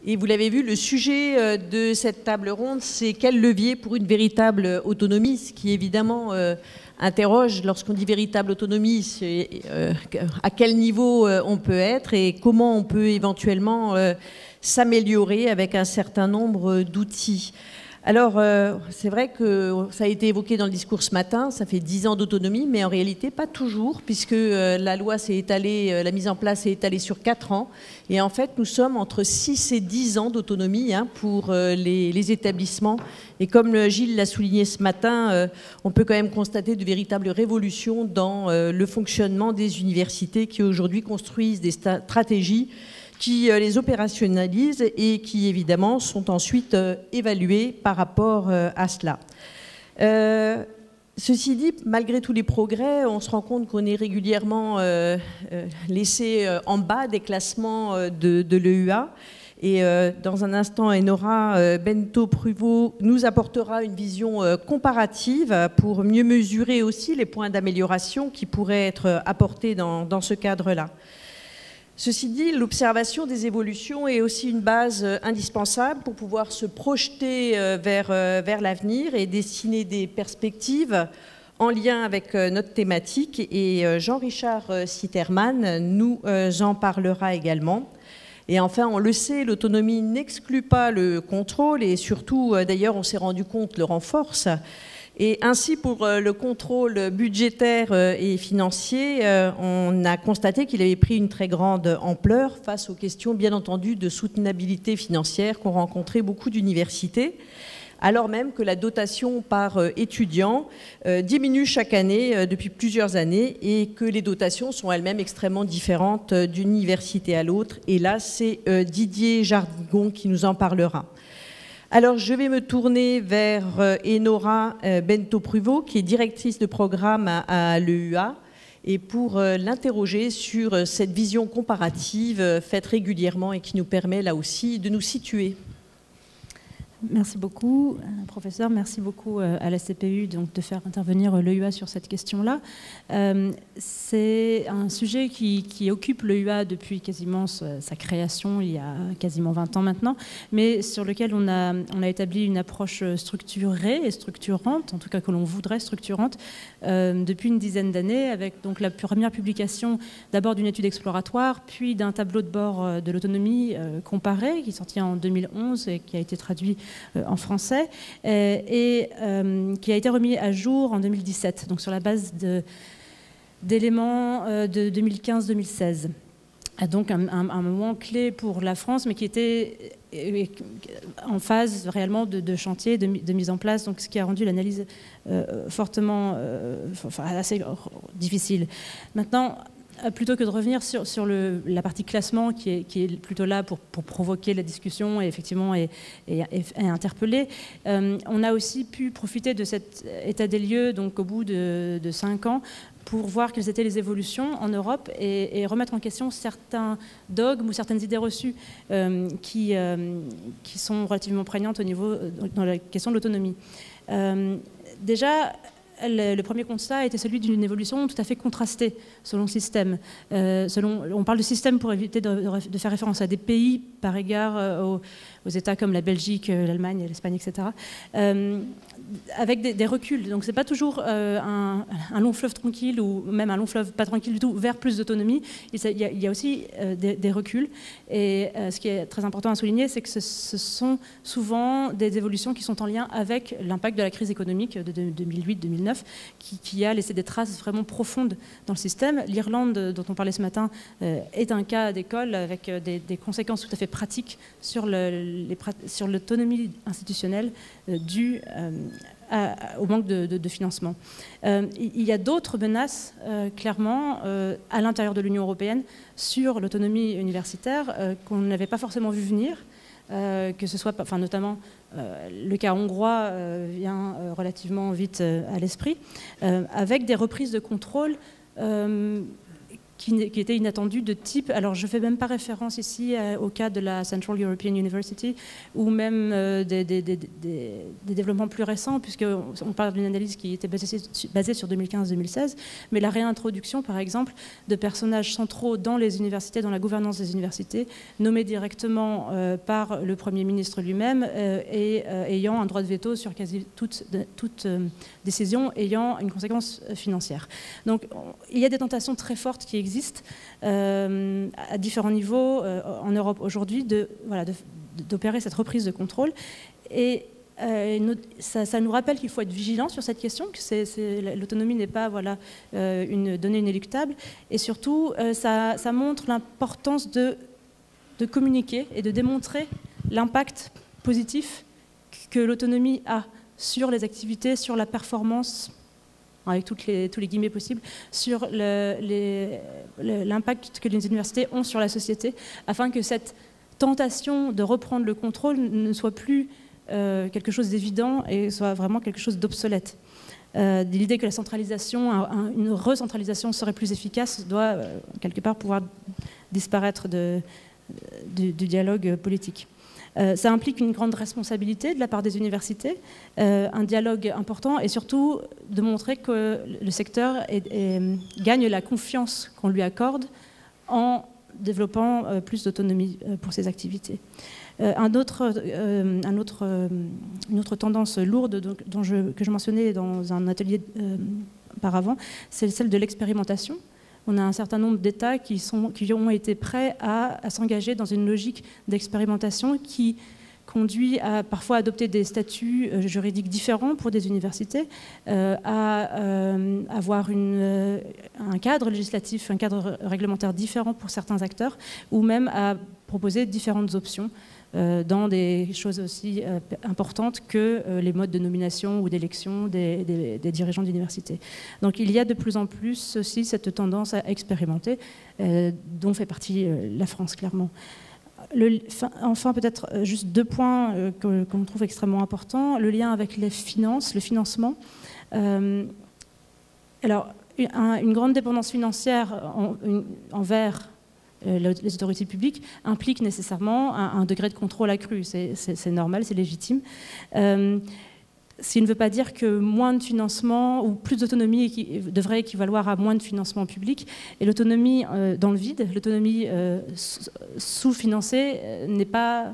Et vous l'avez vu, le sujet de cette table ronde, c'est quel levier pour une véritable autonomie, ce qui évidemment interroge lorsqu'on dit véritable autonomie, à quel niveau on peut être et comment on peut éventuellement s'améliorer avec un certain nombre d'outils. Alors, c'est vrai que ça a été évoqué dans le discours ce matin, ça fait 10 ans d'autonomie, mais en réalité pas toujours, puisque la loi s'est étalée, la mise en place s'est étalée sur 4 ans. Et en fait, nous sommes entre 6 et 10 ans d'autonomie pour les établissements. Et comme Gilles l'a souligné ce matin, on peut quand même constater de véritables révolutions dans le fonctionnement des universités qui aujourd'hui construisent des stratégies qui les opérationnalisent et qui, évidemment, sont ensuite évalués par rapport à cela. Ceci dit, malgré tous les progrès, on se rend compte qu'on est régulièrement laissé en bas des classements de l'EUA. Et dans un instant, Enora Bento-Pruvot nous apportera une vision comparative pour mieux mesurer aussi les points d'amélioration qui pourraient être apportés dans ce cadre-là. Ceci dit, l'observation des évolutions est aussi une base indispensable pour pouvoir se projeter vers l'avenir et dessiner des perspectives en lien avec notre thématique. Et Jean-Richard Sitterman nous en parlera également. Et enfin, on le sait, l'autonomie n'exclut pas le contrôle et surtout, d'ailleurs, on s'est rendu compte, le renforce. Et ainsi, pour le contrôle budgétaire et financier, on a constaté qu'il avait pris une très grande ampleur face aux questions, bien entendu, de soutenabilité financière qu'ont rencontré beaucoup d'universités, alors même que la dotation par étudiant diminue chaque année depuis plusieurs années et que les dotations sont elles-mêmes extrêmement différentes d'une université à l'autre. Et là, c'est Didier Jardigon qui nous en parlera. Alors, je vais me tourner vers Enora Bento-Pruvot, qui est directrice de programme à l'EUA, et pour l'interroger sur cette vision comparative faite régulièrement et qui nous permet là aussi de nous situer. Merci beaucoup, professeur. Merci beaucoup à la CPU donc, de faire intervenir l'EUA sur cette question-là. C'est un sujet qui occupe l'EUA depuis quasiment sa création, il y a quasiment 20 ans maintenant, mais sur lequel on a établi une approche structurée et structurante, en tout cas que l'on voudrait structurante, depuis une dizaine d'années, avec donc la première publication d'abord d'une étude exploratoire, puis d'un tableau de bord de l'autonomie comparé, qui est sorti en 2011 et qui a été traduit en français, et qui a été remis à jour en 2017, donc sur la base d'éléments de 2015-2016. Donc un moment clé pour la France, mais qui était en phase réellement de chantier, de mise en place, donc ce qui a rendu l'analyse fortement, assez difficile. Maintenant, plutôt que de revenir sur la partie classement qui est plutôt là pour provoquer la discussion et effectivement et interpeller, on a aussi pu profiter de cet état des lieux donc au bout de 5 ans pour voir quelles étaient les évolutions en Europe et remettre en question certains dogmes ou certaines idées reçues qui sont relativement prégnantes dans la question de l'autonomie. Déjà, le premier constat était celui d'une évolution tout à fait contrastée selon système. On parle de système pour éviter de faire référence à des pays par égard aux États comme la Belgique, l'Allemagne, l'Espagne, etc. Avec des reculs. Donc c'est pas toujours un long fleuve tranquille ou même un long fleuve pas tranquille du tout vers plus d'autonomie. Il y a aussi des reculs. Et ce qui est très important à souligner, c'est que ce sont souvent des évolutions qui sont en lien avec l'impact de la crise économique de 2008-2009 qui a laissé des traces vraiment profondes dans le système. L'Irlande, dont on parlait ce matin, est un cas d'école avec des conséquences tout à fait pratiques sur l'autonomie institutionnelle due au manque de financement. Il y a d'autres menaces, clairement, à l'intérieur de l'Union européenne sur l'autonomie universitaire qu'on n'avait pas forcément vu venir, que ce soit, notamment le cas hongrois vient relativement vite à l'esprit, avec des reprises de contrôle qui était inattendu, de type, alors je ne fais même pas référence ici au cas de la Central European University, ou même des développements plus récents, puisqu'on parle d'une analyse qui était basée sur 2015-2016, mais la réintroduction, par exemple, de personnages centraux dans les universités, dans la gouvernance des universités, nommés directement par le Premier ministre lui-même et ayant un droit de veto sur quasi toute décision ayant une conséquence financière. Donc il y a des tentations très fortes qui existent à différents niveaux en Europe aujourd'hui d'opérer cette reprise de contrôle. Et ça nous rappelle qu'il faut être vigilant sur cette question, que l'autonomie n'est pas une donnée inéluctable. Et surtout, ça montre l'importance de communiquer et de démontrer l'impact positif que l'autonomie a sur les activités, sur la performance, avec tous les guillemets possibles, sur l'impact que les universités ont sur la société, afin que cette tentation de reprendre le contrôle ne soit plus quelque chose d'évident et soit vraiment quelque chose d'obsolète. L'idée que la centralisation, une recentralisation serait plus efficace, doit quelque part pouvoir disparaître du dialogue politique. Ça implique une grande responsabilité de la part des universités, un dialogue important et surtout de montrer que le secteur gagne la confiance qu'on lui accorde en développant plus d'autonomie pour ses activités. Une autre tendance lourde que je mentionnais dans un atelier auparavant, c'est celle de l'expérimentation. On a un certain nombre d'États qui ont été prêts à s'engager dans une logique d'expérimentation qui conduit à parfois adopter des statuts juridiques différents pour des universités, à avoir un cadre législatif, un cadre réglementaire différent pour certains acteurs, ou même à proposer différentes options dans des choses aussi importantes que les modes de nomination ou d'élection des dirigeants d'université. Donc il y a de plus en plus aussi cette tendance à expérimenter, dont fait partie la France clairement. Enfin, peut-être juste deux points qu'on trouve extrêmement importants. Le lien avec les finances, le financement. Alors, une grande dépendance financière envers les autorités publiques implique nécessairement un degré de contrôle accru. C'est normal, c'est légitime. Ce qui ne veut pas dire que moins de financement ou plus d'autonomie devrait équivaloir à moins de financement public. Et l'autonomie dans le vide, l'autonomie sous-financée n'est pas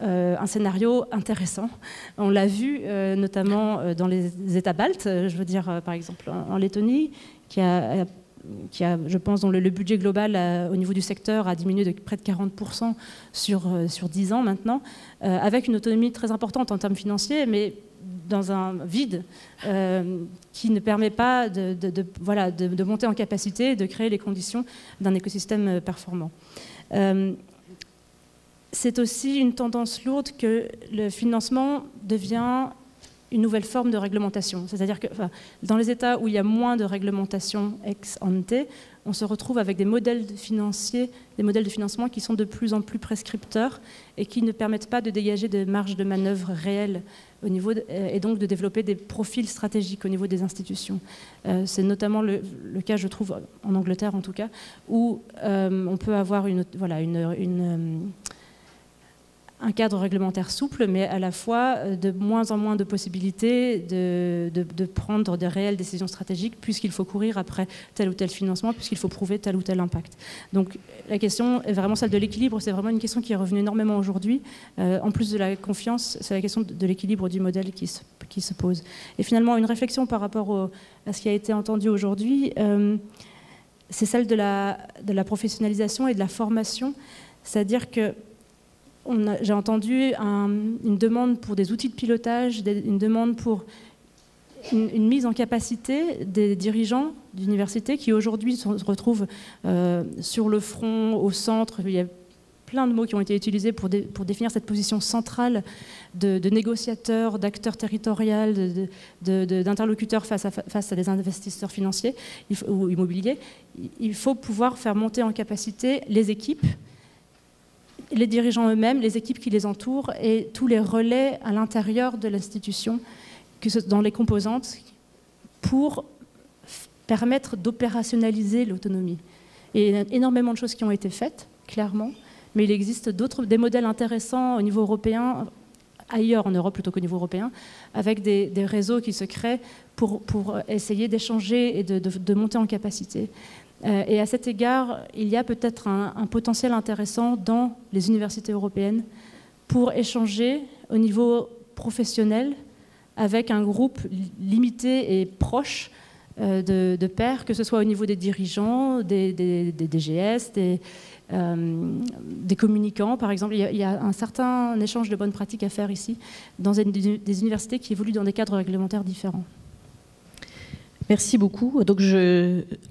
un scénario intéressant. On l'a vu notamment dans les États baltes, je veux dire par exemple en Lettonie, qui a, je pense, dont le budget global au niveau du secteur a diminué de près de 40% sur 10 ans maintenant, avec une autonomie très importante en termes financiers, mais dans un vide qui ne permet pas de monter en capacité et de créer les conditions d'un écosystème performant. C'est aussi une tendance lourde que le financement devient une nouvelle forme de réglementation. C'est-à-dire que dans les États où il y a moins de réglementation ex ante, on se retrouve avec des modèles financiers, des modèles de financement qui sont de plus en plus prescripteurs et qui ne permettent pas de dégager de marge de manœuvre réelle au niveau et donc de développer des profils stratégiques au niveau des institutions. C'est notamment le cas, je trouve, en Angleterre en tout cas, où on peut avoir un cadre réglementaire souple, mais à la fois de moins en moins de possibilités de prendre de réelles décisions stratégiques, puisqu'il faut courir après tel ou tel financement, puisqu'il faut prouver tel ou tel impact. Donc la question est vraiment celle de l'équilibre, c'est vraiment une question qui est revenue énormément aujourd'hui. En plus de la confiance, c'est la question de l'équilibre du modèle qui se pose. Et finalement, une réflexion par rapport à ce qui a été entendu aujourd'hui, c'est celle de la professionnalisation et de la formation, c'est-à-dire que j'ai entendu une demande pour des outils de pilotage, une demande pour une mise en capacité des dirigeants d'université qui aujourd'hui se retrouvent sur le front, au centre. Il y a plein de mots qui ont été utilisés pour définir cette position centrale de négociateur, d'acteur territorial, d'interlocuteur face à des investisseurs financiers ou immobiliers. Il faut pouvoir faire monter en capacité les équipes, les dirigeants eux-mêmes, les équipes qui les entourent et tous les relais à l'intérieur de l'institution, dans les composantes, pour permettre d'opérationnaliser l'autonomie. Et il y a énormément de choses qui ont été faites, clairement, mais il existe des modèles intéressants au niveau européen, ailleurs en Europe plutôt qu'au niveau européen, avec des réseaux qui se créent pour essayer d'échanger et de monter en capacité. Et à cet égard, il y a peut-être un potentiel intéressant dans les universités européennes pour échanger au niveau professionnel avec un groupe limité et proche de pairs, que ce soit au niveau des dirigeants, des DGS, des communicants, par exemple. Il y a un certain échange de bonnes pratiques à faire ici, dans des universités qui évoluent dans des cadres réglementaires différents. Merci beaucoup. Donc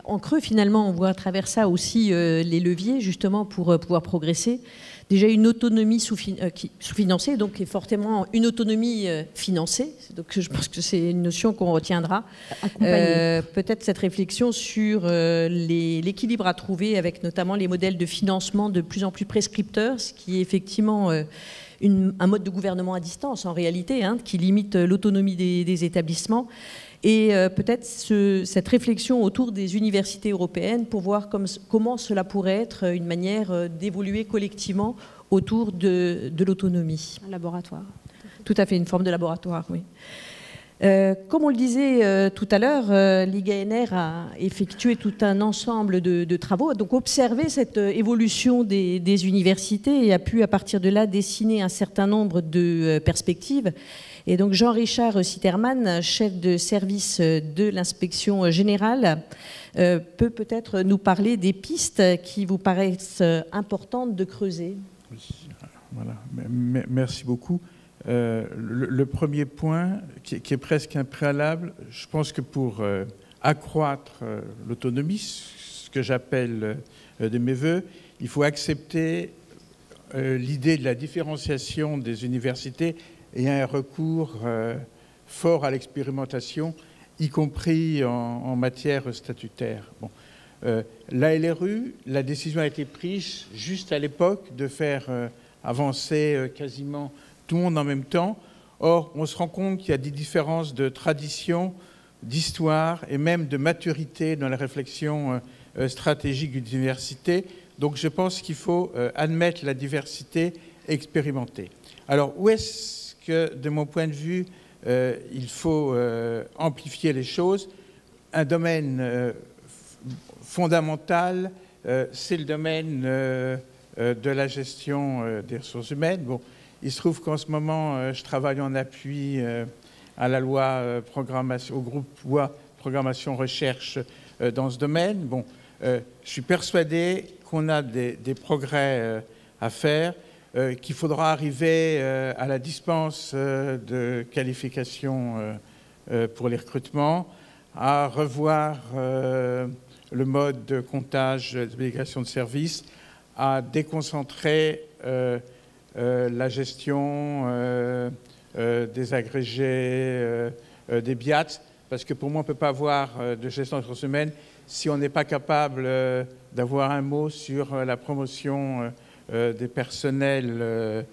en creux, finalement, on voit à travers ça aussi les leviers, justement, pour pouvoir progresser. Déjà une autonomie sous-financée, donc est fortement une autonomie financée. Donc je pense que c'est une notion qu'on retiendra. Peut-être cette réflexion sur l'équilibre à trouver avec notamment les modèles de financement de plus en plus prescripteurs, ce qui est effectivement un mode de gouvernement à distance en réalité, qui limite l'autonomie des établissements. Et peut-être cette réflexion autour des universités européennes pour voir comment cela pourrait être une manière d'évoluer collectivement autour de l'autonomie. Un laboratoire. Tout à fait, une forme de laboratoire, oui. Comme on le disait tout à l'heure, l'IGANR a effectué tout un ensemble de travaux, donc observé cette évolution des universités et a pu à partir de là dessiner un certain nombre de perspectives. Et donc Jean-Richard Sitterman, chef de service de l'inspection générale, peut peut-être nous parler des pistes qui vous paraissent importantes de creuser. Oui, voilà. Merci beaucoup. Le premier point, qui est presque un préalable, je pense que pour accroître l'autonomie, ce que j'appelle de mes voeux, il faut accepter l'idée de la différenciation des universités et un recours fort à l'expérimentation, y compris en matière statutaire. Bon. La LRU, la décision a été prise juste à l'époque de faire avancer quasiment tout le monde en même temps. Or, on se rend compte qu'il y a des différences de tradition, d'histoire et même de maturité dans la réflexion stratégique d'une université. Donc, je pense qu'il faut admettre la diversité et expérimenter. Alors, où est-ce que, de mon point de vue, il faut amplifier les choses? Un domaine fondamental, c'est le domaine de la gestion des ressources humaines. Bon, il se trouve qu'en ce moment, je travaille en appui à la loi programmation, au groupe loi programmation recherche dans ce domaine. Bon, je suis persuadé qu'on a des progrès à faire, qu'il faudra arriver à la dispense de qualification pour les recrutements, à revoir le mode de comptage de délégation de services, à déconcentrer la gestion des agrégés, des BIAT, parce que pour moi, on ne peut pas avoir de gestion des ressources humaines si on n'est pas capable d'avoir un mot sur la promotion des personnels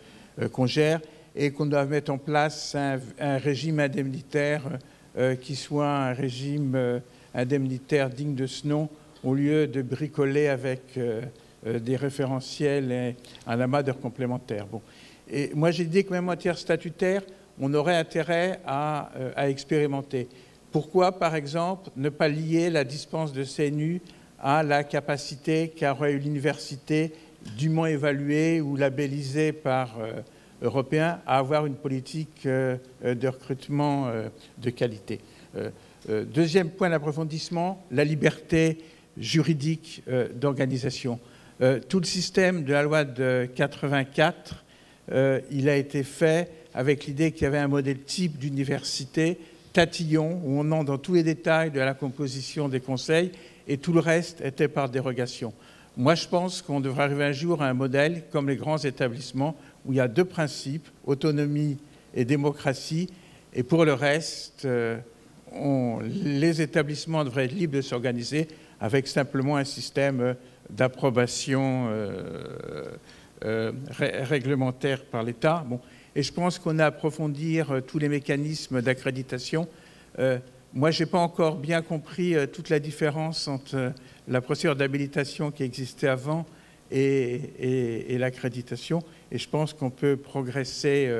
qu'on gère et qu'on doit mettre en place un régime indemnitaire qui soit un régime indemnitaire digne de ce nom au lieu de bricoler avec des référentiels et un amas d'heures complémentaires. Bon. Et moi, j'ai dit que même en matière statutaire, on aurait intérêt à expérimenter. Pourquoi, par exemple, ne pas lier la dispense de CNU à la capacité qu'aurait eu l'université dûment évaluée ou labellisée par Européens à avoir une politique de recrutement de qualité. Deuxième point d'approfondissement, la liberté juridique d'organisation. Tout le système de la loi de 84, il a été fait avec l'idée qu'il y avait un modèle type d'université, tatillon, où on entre dans tous les détails de la composition des conseils, et tout le reste était par dérogation. Moi, je pense qu'on devrait arriver un jour à un modèle comme les grands établissements, où il y a deux principes, autonomie et démocratie, et pour le reste, les établissements devraient être libres de s'organiser avec simplement un système d'approbation réglementaire par l'État. Bon. Et je pense qu'on a à approfondir tous les mécanismes d'accréditation. Moi, je n'ai pas encore bien compris toute la différence entre la procédure d'habilitation qui existait avant et l'accréditation. Et je pense qu'on peut progresser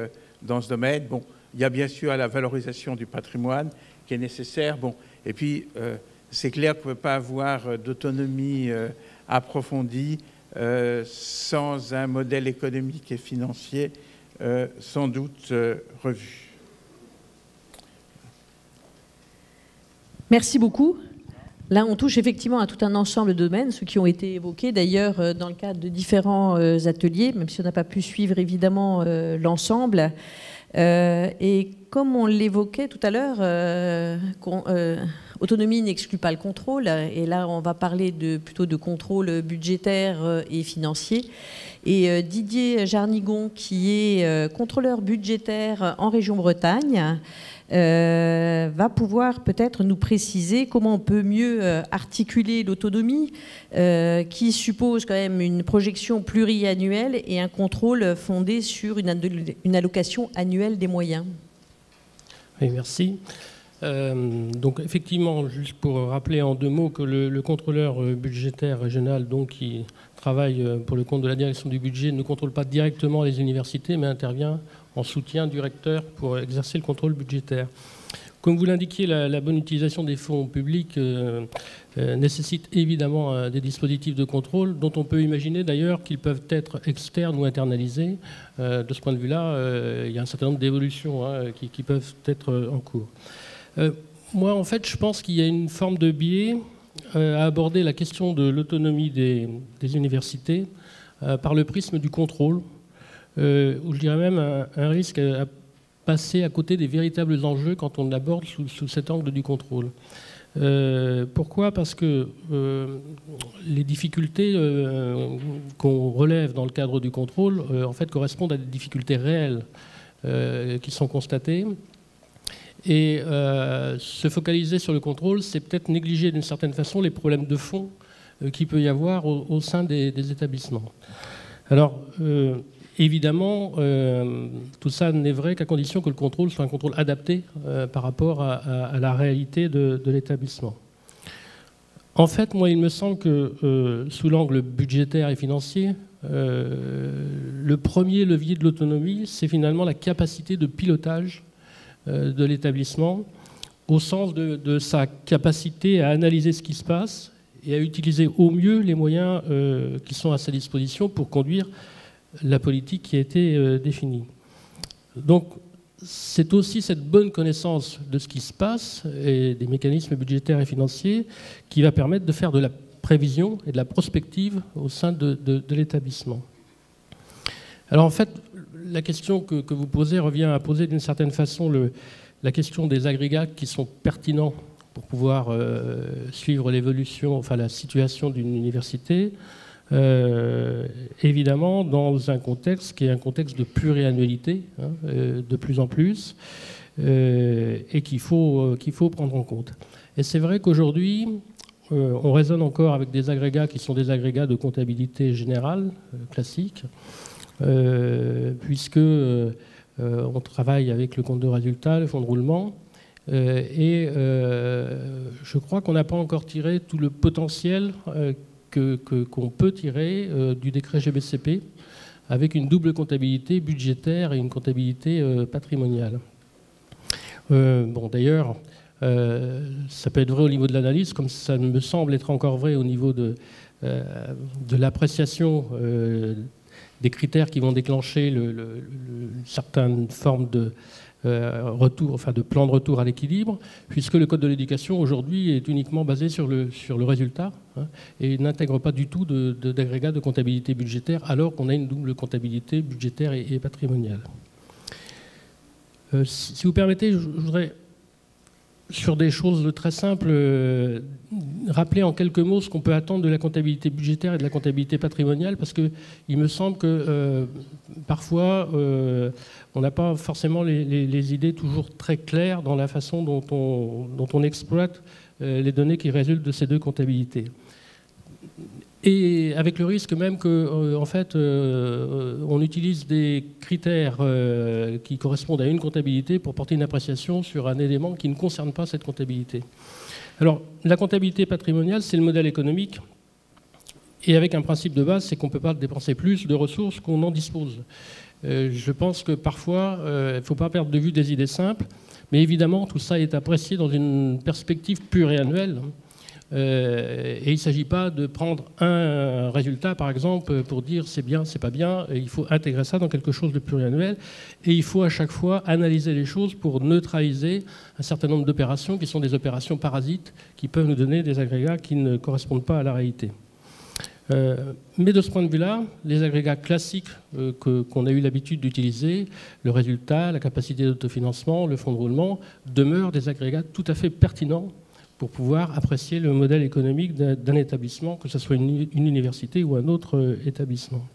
dans ce domaine. Bon, il y a bien sûr la valorisation du patrimoine qui est nécessaire. Bon, et puis, c'est clair qu'on ne peut pas avoir d'autonomie approfondie sans un modèle économique et financier sans doute revu. Merci beaucoup. Là, on touche effectivement à tout un ensemble de domaines, ceux qui ont été évoqués d'ailleurs dans le cadre de différents ateliers, même si on n'a pas pu suivre évidemment l'ensemble. Et comme on l'évoquait tout à l'heure, autonomie n'exclut pas le contrôle. Et là, on va parler plutôt de contrôle budgétaire et financier. Et Didier Jarnigon, qui est contrôleur budgétaire en région Bretagne, va pouvoir peut-être nous préciser comment on peut mieux articuler l'autonomie qui suppose quand même une projection pluriannuelle et un contrôle fondé sur une allocation annuelle des moyens. Oui, merci. Donc effectivement, juste pour rappeler en 2 mots que le contrôleur budgétaire régional, donc, qui travaille pour le compte de la direction du budget, ne contrôle pas directement les universités, mais intervient en soutien du recteur pour exercer le contrôle budgétaire. Comme vous l'indiquiez, la bonne utilisation des fonds publics nécessite évidemment des dispositifs de contrôle dont on peut imaginer d'ailleurs qu'ils peuvent être externes ou internalisés. De ce point de vue-là, il y a un certain nombre d'évolutions qui peuvent être en cours. Moi, en fait, je pense qu'il y a une forme de biais à aborder la question de l'autonomie des universités par le prisme du contrôle, ou je dirais même un risque à passer à côté des véritables enjeux quand on l'aborde sous cet angle du contrôle. Pourquoi ? Parce que les difficultés qu'on relève dans le cadre du contrôle, en fait, correspondent à des difficultés réelles qui sont constatées. Et se focaliser sur le contrôle, c'est peut-être négliger d'une certaine façon les problèmes de fond qu'il peut y avoir au sein des établissements. Alors, évidemment, tout ça n'est vrai qu'à condition que le contrôle soit un contrôle adapté par rapport à la réalité de l'établissement. En fait, moi, il me semble que sous l'angle budgétaire et financier, le premier levier de l'autonomie, c'est finalement la capacité de pilotage de l'établissement, au sens de sa capacité à analyser ce qui se passe et à utiliser au mieux les moyens qui sont à sa disposition pour conduire la politique qui a été définie. Donc, c'est aussi cette bonne connaissance de ce qui se passe et des mécanismes budgétaires et financiers qui va permettre de faire de la prévision et de la prospective au sein de l'établissement. Alors, en fait, la question que vous posez revient à poser d'une certaine façon la question des agrégats qui sont pertinents pour pouvoir suivre l'évolution, enfin la situation d'une université, évidemment dans un contexte qui est un contexte de pluriannualité, de plus en plus, et qu'il faut prendre en compte. Et c'est vrai qu'aujourd'hui, on raisonne encore avec des agrégats qui sont des agrégats de comptabilité générale, classique, puisque on travaille avec le compte de résultat, le fonds de roulement, et je crois qu'on n'a pas encore tiré tout le potentiel qu'on peut tirer du décret GBCP, avec une double comptabilité budgétaire et une comptabilité patrimoniale. Bon, d'ailleurs, ça peut être vrai au niveau de l'analyse, comme ça me semble être encore vrai au niveau de l'appréciation des critères qui vont déclencher une certaine forme de retour, enfin de plan de retour à l'équilibre, puisque le Code de l'éducation aujourd'hui est uniquement basé sur le résultat et n'intègre pas du tout d'agrégat de comptabilité budgétaire, alors qu'on a une double comptabilité budgétaire et patrimoniale. Si vous permettez, je voudrais, sur des choses très simples, rappeler en quelques mots ce qu'on peut attendre de la comptabilité budgétaire et de la comptabilité patrimoniale, parce qu'il me semble que parfois on n'a pas forcément les idées toujours très claires dans la façon dont on exploite les données qui résultent de ces deux comptabilités. Et avec le risque même que, en fait, on utilise des critères qui correspondent à une comptabilité pour porter une appréciation sur un élément qui ne concerne pas cette comptabilité. Alors, la comptabilité patrimoniale, c'est le modèle économique. Et avec un principe de base, c'est qu'on ne peut pas dépenser plus de ressources qu'on en dispose. Je pense que parfois, il ne faut pas perdre de vue des idées simples. Mais évidemment, tout ça est apprécié dans une perspective pluriannuelle. Et il ne s'agit pas de prendre un résultat, par exemple, pour dire c'est bien, c'est pas bien. Il faut intégrer ça dans quelque chose de pluriannuel. Et il faut à chaque fois analyser les choses pour neutraliser un certain nombre d'opérations qui sont des opérations parasites qui peuvent nous donner des agrégats qui ne correspondent pas à la réalité. Mais de ce point de vue-là, les agrégats classiques qu'on a eu l'habitude d'utiliser, le résultat, la capacité d'autofinancement, le fonds de roulement, demeurent des agrégats tout à fait pertinents pour pouvoir apprécier le modèle économique d'un établissement, que ce soit une université ou un autre établissement.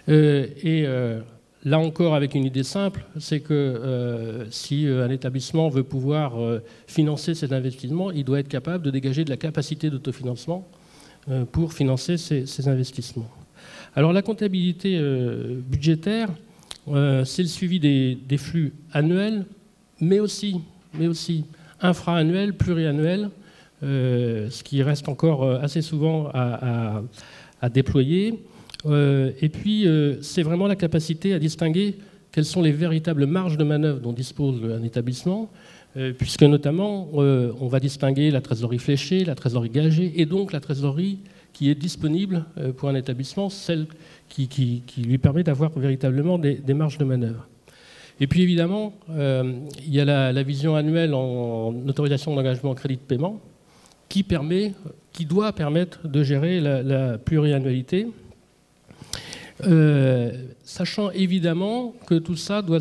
Là encore, avec une idée simple, c'est que si un établissement veut pouvoir financer ses investissements, il doit être capable de dégager de la capacité d'autofinancement pour financer ces investissements. Alors la comptabilité budgétaire, c'est le suivi des flux annuels, mais aussi infra-annuels, pluriannuels, ce qui reste encore assez souvent à déployer. Et puis, c'est vraiment la capacité à distinguer quelles sont les véritables marges de manœuvre dont dispose un établissement, puisque notamment, on va distinguer la trésorerie fléchée, la trésorerie gagée, et donc la trésorerie qui est disponible pour un établissement, celle qui lui permet d'avoir véritablement des marges de manœuvre. Et puis évidemment, il y a la vision annuelle en autorisation d'engagement en crédit de paiement qui doit permettre de gérer la pluriannualité, sachant évidemment que tout ça doit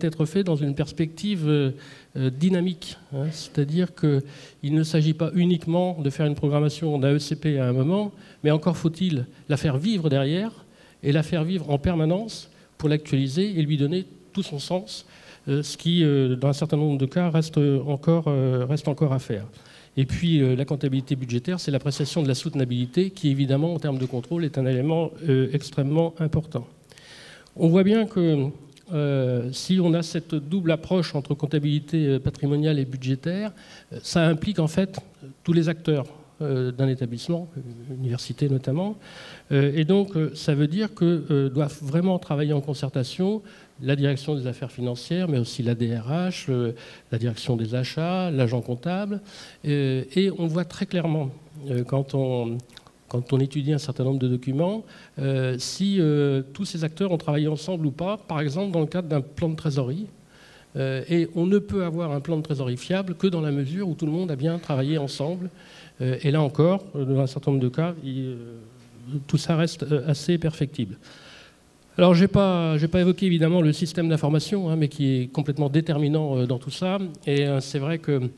être fait dans une perspective dynamique, hein, c'est-à-dire qu'il ne s'agit pas uniquement de faire une programmation d'AECP à un moment, mais encore faut-il la faire vivre derrière et la faire vivre en permanence pour l'actualiser et lui donner tout son sens, ce qui, dans un certain nombre de cas, reste encore à faire. Et puis, la comptabilité budgétaire, c'est l'appréciation de la soutenabilité qui, évidemment, en termes de contrôle, est un élément extrêmement important. On voit bien que si on a cette double approche entre comptabilité patrimoniale et budgétaire, ça implique en fait tous les acteurs d'un établissement, université notamment, et donc ça veut dire que doivent vraiment travailler en concertation la direction des affaires financières, mais aussi la DRH, la direction des achats, l'agent comptable, et on voit très clairement quand on étudie un certain nombre de documents, si tous ces acteurs ont travaillé ensemble ou pas, par exemple dans le cadre d'un plan de trésorerie. Et on ne peut avoir un plan de trésorerie fiable que dans la mesure où tout le monde a bien travaillé ensemble. Et là encore, dans un certain nombre de cas, tout ça reste assez perfectible. Alors, je n'ai pas évoqué évidemment le système d'information, hein, mais qui est complètement déterminant dans tout ça. Et c'est vrai que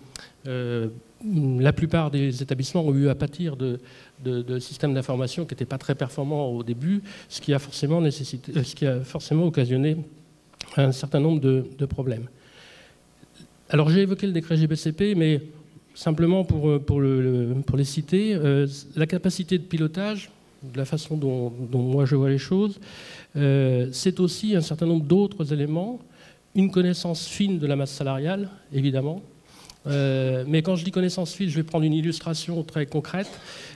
la plupart des établissements ont eu à pâtir de systèmes d'information qui n'étaient pas très performants au début, ce qui a forcément occasionné un certain nombre de problèmes. Alors j'ai évoqué le décret GBCP, mais simplement pour les citer, la capacité de pilotage, de la façon dont moi je vois les choses, c'est aussi un certain nombre d'autres éléments, une connaissance fine de la masse salariale, évidemment. Mais quand je dis connaissance fine, je vais prendre une illustration très concrète.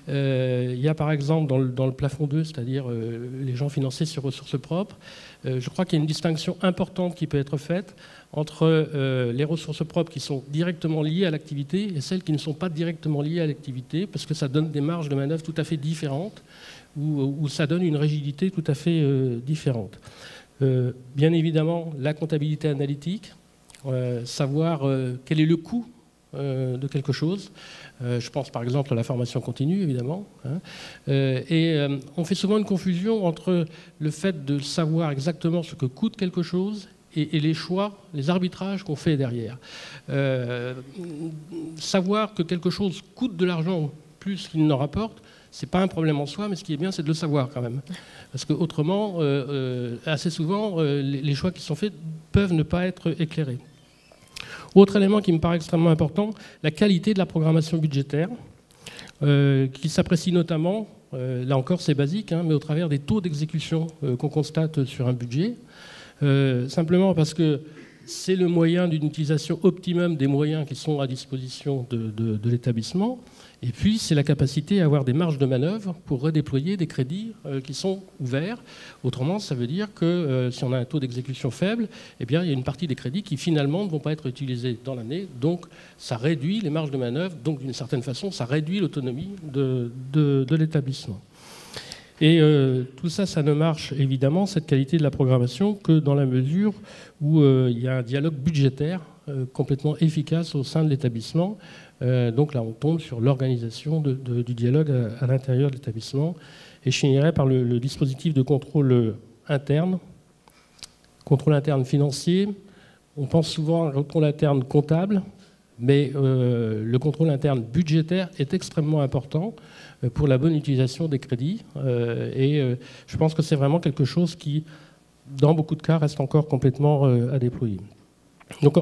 Il y a par exemple dans le plafond 2, c'est-à-dire les gens financés sur ressources propres, je crois qu'il y a une distinction importante qui peut être faite entre les ressources propres qui sont directement liées à l'activité et celles qui ne sont pas directement liées à l'activité, parce que ça donne des marges de manœuvre tout à fait différentes, ou ça donne une rigidité tout à fait différente. Bien évidemment, la comptabilité analytique, savoir quel est le coût de quelque chose. Je pense par exemple à la formation continue, évidemment. Hein. On fait souvent une confusion entre le fait de savoir exactement ce que coûte quelque chose et les choix, les arbitrages qu'on fait derrière. Savoir que quelque chose coûte de l'argent plus qu'il n'en rapporte, ce n'est pas un problème en soi, mais ce qui est bien, c'est de le savoir quand même. Parce qu'autrement, assez souvent, les choix qui sont faits peuvent ne pas être éclairés. Autre élément qui me paraît extrêmement important, la qualité de la programmation budgétaire, qui s'apprécie notamment, là encore c'est basique, hein, mais au travers des taux d'exécution qu'on constate sur un budget. Simplement parce que c'est le moyen d'une utilisation optimum des moyens qui sont à disposition de l'établissement. Et puis, c'est la capacité à avoir des marges de manœuvre pour redéployer des crédits qui sont ouverts. Autrement, ça veut dire que si on a un taux d'exécution faible, eh bien, il y a une partie des crédits qui, finalement, ne vont pas être utilisés dans l'année. Donc, ça réduit les marges de manœuvre. Donc, d'une certaine façon, ça réduit l'autonomie de l'établissement. Et tout ça, ça ne marche, évidemment, cette qualité de la programmation, que dans la mesure où il y a un dialogue budgétaire complètement efficace au sein de l'établissement. Donc là, on tombe sur l'organisation du dialogue à l'intérieur de l'établissement. Et je finirai par le dispositif de contrôle interne financier. On pense souvent à un contrôle interne comptable, mais le contrôle interne budgétaire est extrêmement important pour la bonne utilisation des crédits. Je pense que c'est vraiment quelque chose qui, dans beaucoup de cas, reste encore complètement à déployer. Donc,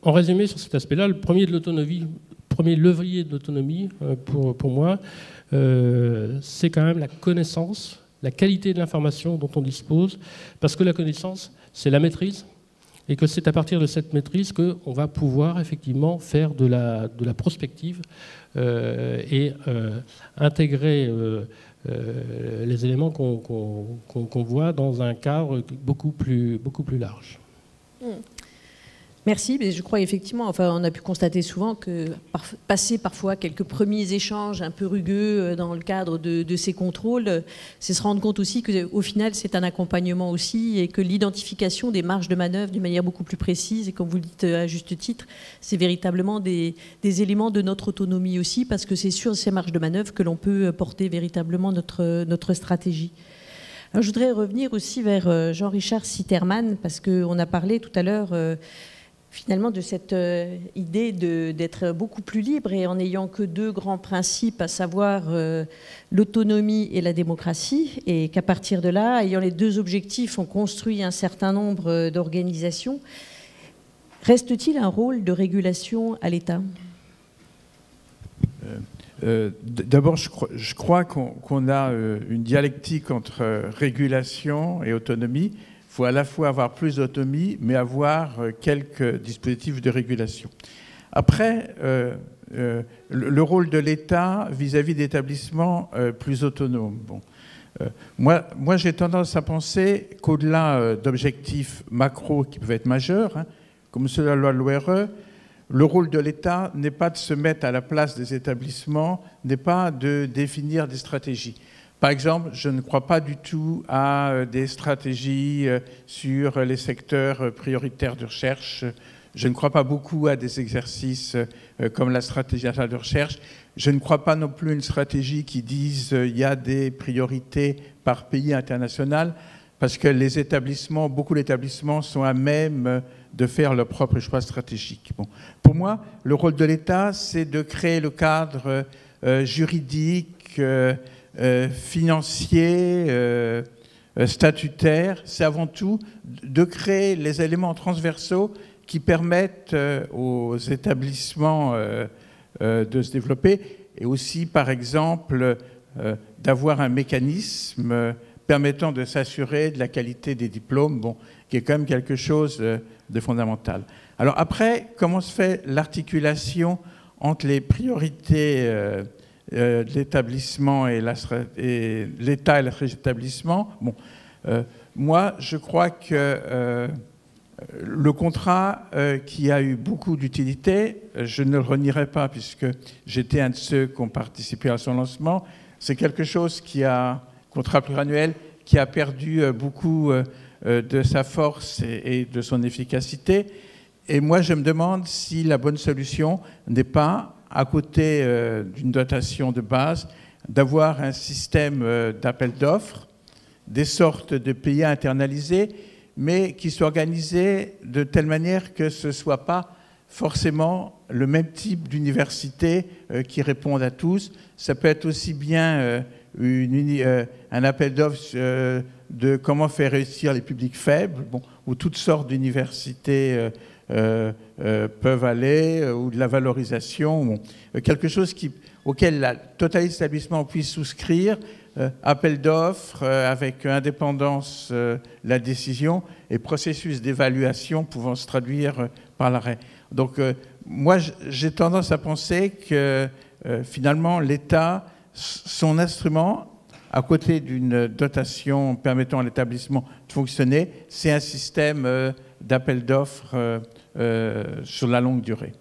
en résumé, sur cet aspect-là, le premier levier de l'autonomie, pour moi, c'est quand même la connaissance, la qualité de l'information dont on dispose, parce que la connaissance, c'est la maîtrise, et que c'est à partir de cette maîtrise qu'on va pouvoir effectivement faire de la prospective et intégrer les éléments qu'on voit dans un cadre beaucoup plus large. Merci, mais je crois effectivement, enfin, on a pu constater souvent que passer parfois quelques premiers échanges un peu rugueux dans le cadre de ces contrôles, c'est se rendre compte aussi qu'au final c'est un accompagnement aussi et que l'identification des marges de manœuvre d'une manière beaucoup plus précise, et comme vous le dites à juste titre, c'est véritablement des éléments de notre autonomie aussi, parce que c'est sur ces marges de manœuvre que l'on peut porter véritablement notre stratégie. Alors, je voudrais revenir aussi vers Jean-Richard Sitterman, parce qu'on a parlé tout à l'heure finalement de cette idée d'être beaucoup plus libre et en n'ayant que deux grands principes, à savoir l'autonomie et la démocratie, et qu'à partir de là, ayant les deux objectifs, on construit un certain nombre d'organisations. Reste-t-il un rôle de régulation à l'État ? D'abord, je crois qu'on a une dialectique entre régulation et autonomie. Il faut à la fois avoir plus d'autonomie, mais avoir quelques dispositifs de régulation. Après, le rôle de l'État vis-à-vis d'établissements plus autonomes. Bon. Moi, j'ai tendance à penser qu'au-delà d'objectifs macro qui peuvent être majeurs, comme ceux de la loi de l'ORE, le rôle de l'État n'est pas de se mettre à la place des établissements, n'est pas de définir des stratégies. Par exemple, je ne crois pas du tout à des stratégies sur les secteurs prioritaires de recherche. Je ne crois pas beaucoup à des exercices comme la stratégie nationale de recherche. Je ne crois pas non plus à une stratégie qui dise qu'il y a des priorités par pays international, parce que les établissements, beaucoup d'établissements sont à même de faire leur propre choix stratégique. Bon. Pour moi, le rôle de l'État, c'est de créer le cadre juridique, financier, statutaire. C'est avant tout de créer les éléments transversaux qui permettent aux établissements de se développer, et aussi, par exemple, d'avoir un mécanisme permettant de s'assurer de la qualité des diplômes, bon, qui est quand même quelque chose de fondamental. Alors après, comment se fait l'articulation entre les priorités de l'établissement et l'État et l'établissement? Bon, moi, je crois que le contrat qui a eu beaucoup d'utilité, je ne le renierai pas puisque j'étais un de ceux qui ont participé à son lancement, c'est quelque chose contrat pluriannuel, qui a perdu beaucoup de sa force et de son efficacité. Et moi, je me demande si la bonne solution n'est pas, à côté d'une dotation de base, d'avoir un système d'appel d'offres, des sortes de pays internalisés, mais qui soit organisé de telle manière que ce ne soit pas forcément le même type d'université qui répondent à tous. Ça peut être aussi bien un appel d'offres de comment faire réussir les publics faibles, bon, où toutes sortes d'universités peuvent aller, ou de la valorisation, bon, quelque chose auquel la totalité d'établissements puisse souscrire appel d'offres avec indépendance la décision et processus d'évaluation pouvant se traduire par l'arrêt. Donc moi j'ai tendance à penser que finalement l'État, son instrument, à côté d'une dotation permettant à l'établissement de fonctionner, c'est un système d'appel d'offres sur la longue durée.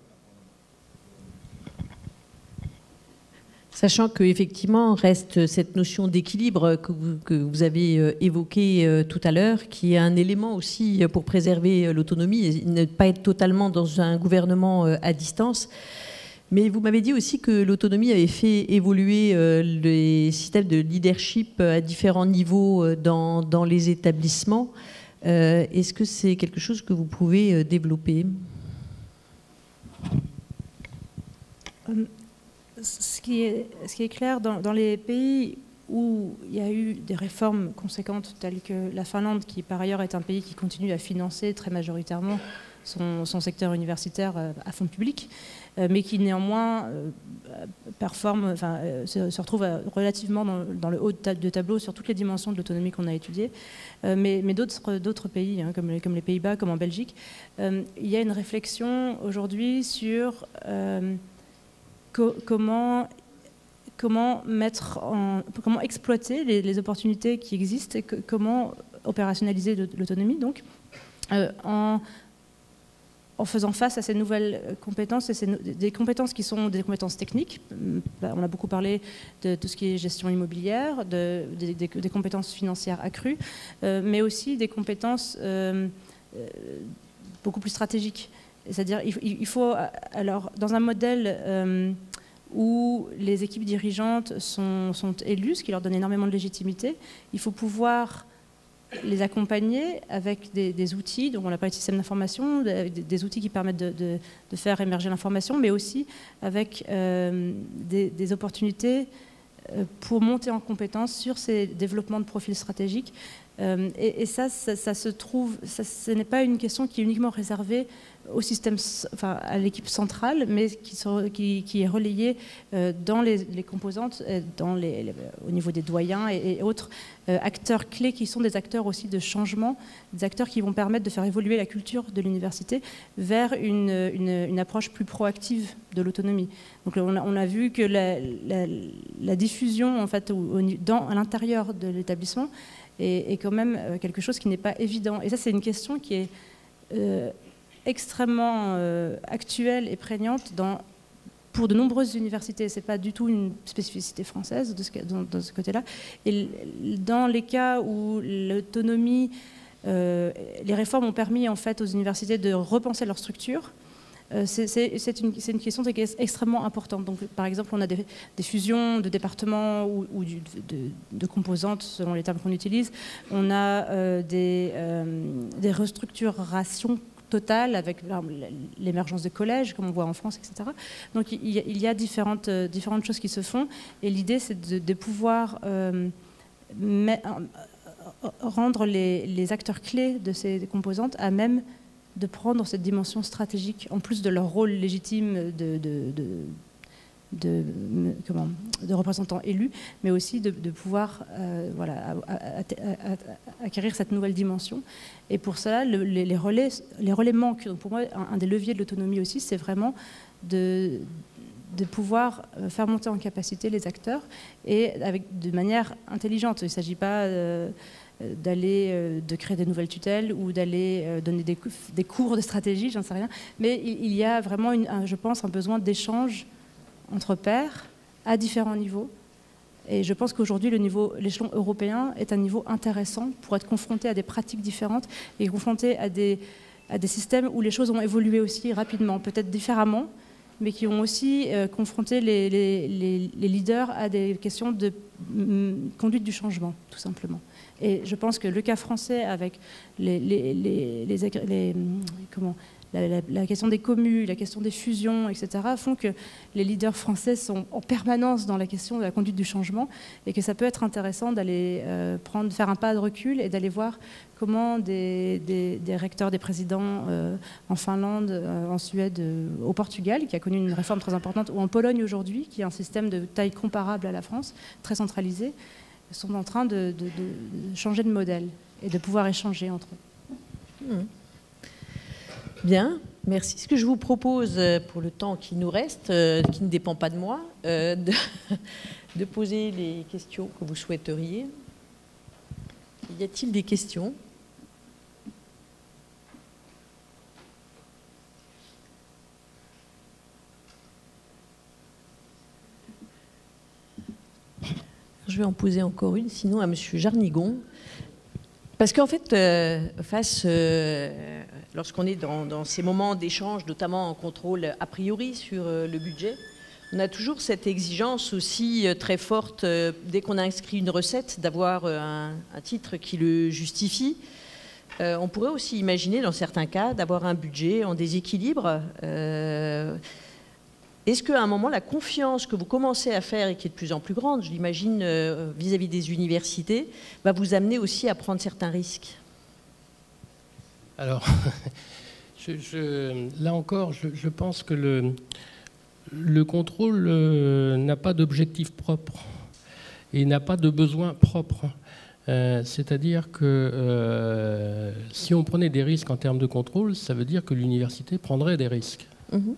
Sachant qu'effectivement reste cette notion d'équilibre que vous avez évoquée tout à l'heure, qui est un élément aussi pour préserver l'autonomie et ne pas être totalement dans un gouvernement à distance. Mais vous m'avez dit aussi que l'autonomie avait fait évoluer les systèmes de leadership à différents niveaux dans les établissements. Est-ce que c'est quelque chose que vous pouvez développer ? Ce qui est clair dans les pays où il y a eu des réformes conséquentes telles que la Finlande, qui par ailleurs est un pays qui continue à financer très majoritairement son secteur universitaire à fonds publics, mais qui néanmoins performe, se retrouve relativement dans le haut de tableau sur toutes les dimensions de l'autonomie qu'on a étudiées. Mais d'autres pays, comme les Pays-Bas, comme en Belgique, il y a une réflexion aujourd'hui sur comment exploiter les opportunités qui existent et comment opérationnaliser l'autonomie, donc, en faisant face à ces nouvelles compétences, et des compétences qui sont des compétences techniques. On a beaucoup parlé de tout ce qui est gestion immobilière, des compétences financières accrues, mais aussi des compétences beaucoup plus stratégiques. C'est-à-dire il faut, alors, dans un modèle où les équipes dirigeantes sont élues, ce qui leur donne énormément de légitimité, il faut pouvoir les accompagner avec des outils, donc on a parlé de système d'information, des outils qui permettent de faire émerger l'information, mais aussi avec des opportunités pour monter en compétence sur ces développements de profils stratégiques. Et ça se trouve, ce n'est pas une question qui est uniquement réservée au système, à l'équipe centrale, mais qui est relayée dans les composantes, au niveau des doyens et autres acteurs clés qui sont des acteurs aussi de changement, des acteurs qui vont permettre de faire évoluer la culture de l'université vers une approche plus proactive de l'autonomie. Donc on a vu que la diffusion en fait, à l'intérieur de l'établissement est quand même quelque chose qui n'est pas évident. Et ça, c'est une question qui est extrêmement actuelle et prégnante pour de nombreuses universités. Ce n'est pas du tout une spécificité française de ce côté-là. Et dans les cas où l'autonomie, les réformes ont permis en fait, aux universités de repenser leur structure, c'est une question qui est extrêmement importante. Donc, par exemple, on a des fusions de départements ou de composantes, selon les termes qu'on utilise. On a des restructurations totales avec l'émergence de collèges, comme on voit en France, etc. Donc, il y a différentes choses qui se font. Et l'idée, c'est de pouvoir rendre les acteurs clés de ces composantes à même de prendre cette dimension stratégique, en plus de leur rôle légitime de représentants élus, mais aussi de pouvoir acquérir cette nouvelle dimension. Et pour cela, les relais manquent. Donc pour moi, un des leviers de l'autonomie aussi, c'est vraiment de pouvoir faire monter en capacité les acteurs, et de manière intelligente. Il ne s'agit pas de créer des nouvelles tutelles ou d'aller donner des cours de stratégie, j'en sais rien. Mais il y a vraiment, je pense, un besoin d'échange entre pairs à différents niveaux. Et je pense qu'aujourd'hui, l'échelon européen est un niveau intéressant pour être confronté à des pratiques différentes et confronté à des systèmes où les choses ont évolué aussi rapidement, peut-être différemment, mais qui ont aussi confronté les leaders à des questions de conduite du changement, tout simplement. Et je pense que le cas français, avec la question des communes, la question des fusions, etc., font que les leaders français sont en permanence dans la question de la conduite du changement, et que ça peut être intéressant d'aller faire un pas de recul et d'aller voir comment des recteurs, des présidents en Finlande, en Suède, au Portugal, qui a connu une réforme très importante, ou en Pologne aujourd'hui, qui a un système de taille comparable à la France, très centralisé, sont en train de changer de modèle et de pouvoir échanger entre eux. Bien, merci. Ce que je vous propose, pour le temps qui nous reste, qui ne dépend pas de moi, de poser les questions que vous souhaiteriez. Y a-t-il des questions ? Je vais en poser encore une, sinon à M. Jarnigon. Parce qu'en fait, lorsqu'on est dans ces moments d'échange, notamment en contrôle a priori sur le budget, on a toujours cette exigence aussi très forte, dès qu'on a inscrit une recette, d'avoir un titre qui le justifie. On pourrait aussi imaginer, dans certains cas, d'avoir un budget en déséquilibre. Est-ce qu'à un moment, la confiance que vous commencez à faire et qui est de plus en plus grande, je l'imagine, vis-à-vis des universités, va vous amener aussi à prendre certains risques ? Alors, là encore, je pense que le contrôle n'a pas d'objectif propre et n'a pas de besoin propre. C'est-à-dire que si on prenait des risques en termes de contrôle, ça veut dire que l'université prendrait des risques. Bon.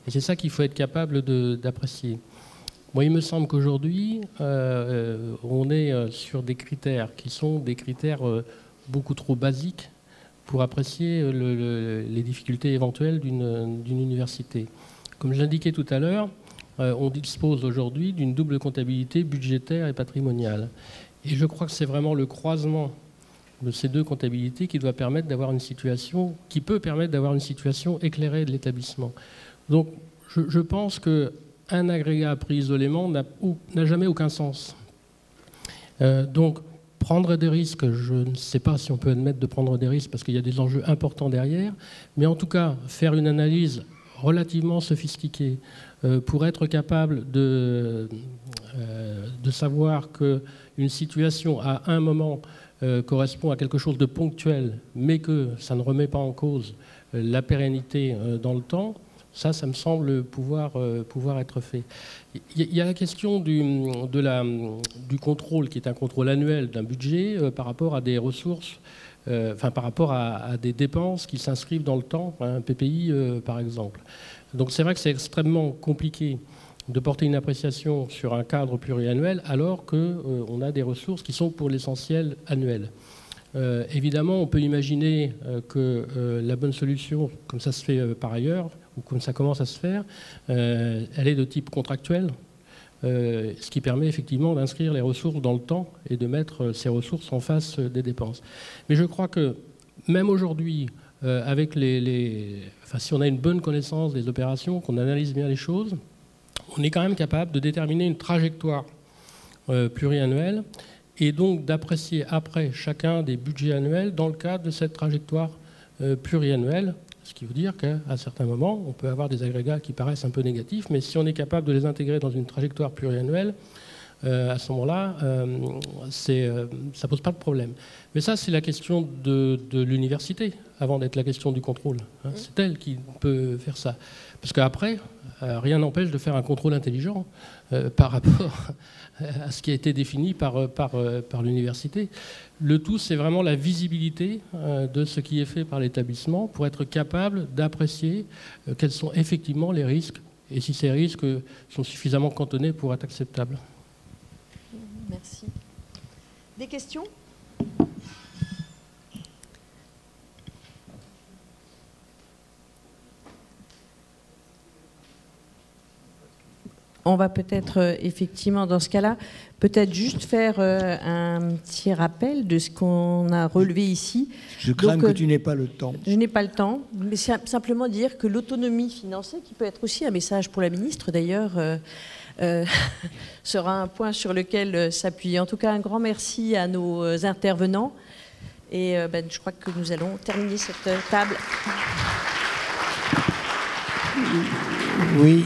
Et c'est ça qu'il faut être capable d'apprécier. Moi, il me semble qu'aujourd'hui, on est sur des critères qui sont des critères beaucoup trop basiques pour apprécier les difficultés éventuelles d'une université. Comme je l'indiquais tout à l'heure, on dispose aujourd'hui d'une double comptabilité budgétaire et patrimoniale. Et je crois que c'est vraiment le croisement de ces deux comptabilités qui doit permettre d'avoir une situation, qui peut permettre d'avoir une situation éclairée de l'établissement. Donc, je pense qu'un agrégat pris isolément n'a jamais aucun sens. Donc, prendre des risques, je ne sais pas si on peut admettre de prendre des risques parce qu'il y a des enjeux importants derrière, mais en tout cas, faire une analyse relativement sophistiquée pour être capable de savoir qu'une situation à un moment correspond à quelque chose de ponctuel, mais que ça ne remet pas en cause la pérennité dans le temps, ça me semble pouvoir être fait. Il y a la question du contrôle, qui est un contrôle annuel d'un budget par rapport à des ressources, par rapport à des dépenses qui s'inscrivent dans le temps, un PPI par exemple. Donc c'est vrai que c'est extrêmement compliqué de porter une appréciation sur un cadre pluriannuel alors qu'on a des ressources qui sont pour l'essentiel annuelles. Évidemment, on peut imaginer que la bonne solution, comme ça se fait par ailleurs, ou comme ça commence à se faire, elle est de type contractuel, ce qui permet effectivement d'inscrire les ressources dans le temps et de mettre ces ressources en face des dépenses. Mais je crois que même aujourd'hui, avec si on a une bonne connaissance des opérations, qu'on analyse bien les choses, on est quand même capable de déterminer une trajectoire pluriannuelle et donc d'apprécier après chacun des budgets annuels dans le cadre de cette trajectoire pluriannuelle, ce qui veut dire qu'à certains moments, on peut avoir des agrégats qui paraissent un peu négatifs, mais si on est capable de les intégrer dans une trajectoire pluriannuelle, à ce moment-là, ça ne pose pas de problème. Mais ça, c'est la question de l'université, avant d'être la question du contrôle. C'est elle qui peut faire ça. Parce qu'après, rien n'empêche de faire un contrôle intelligent par rapport à ce qui a été défini par l'université. Le tout, c'est vraiment la visibilité de ce qui est fait par l'établissement pour être capable d'apprécier quels sont effectivement les risques et si ces risques sont suffisamment cantonnés pour être acceptables. Merci. Des questions ? On va peut-être, effectivement, dans ce cas-là, peut-être juste faire un petit rappel de ce qu'on a relevé ici. Je crains que tu n'aies pas le temps. Je n'ai pas le temps, mais simplement dire que l'autonomie financée, qui peut être aussi un message pour la ministre d'ailleurs, sera un point sur lequel s'appuyer. En tout cas, un grand merci à nos intervenants. Et je crois que nous allons terminer cette table. Oui.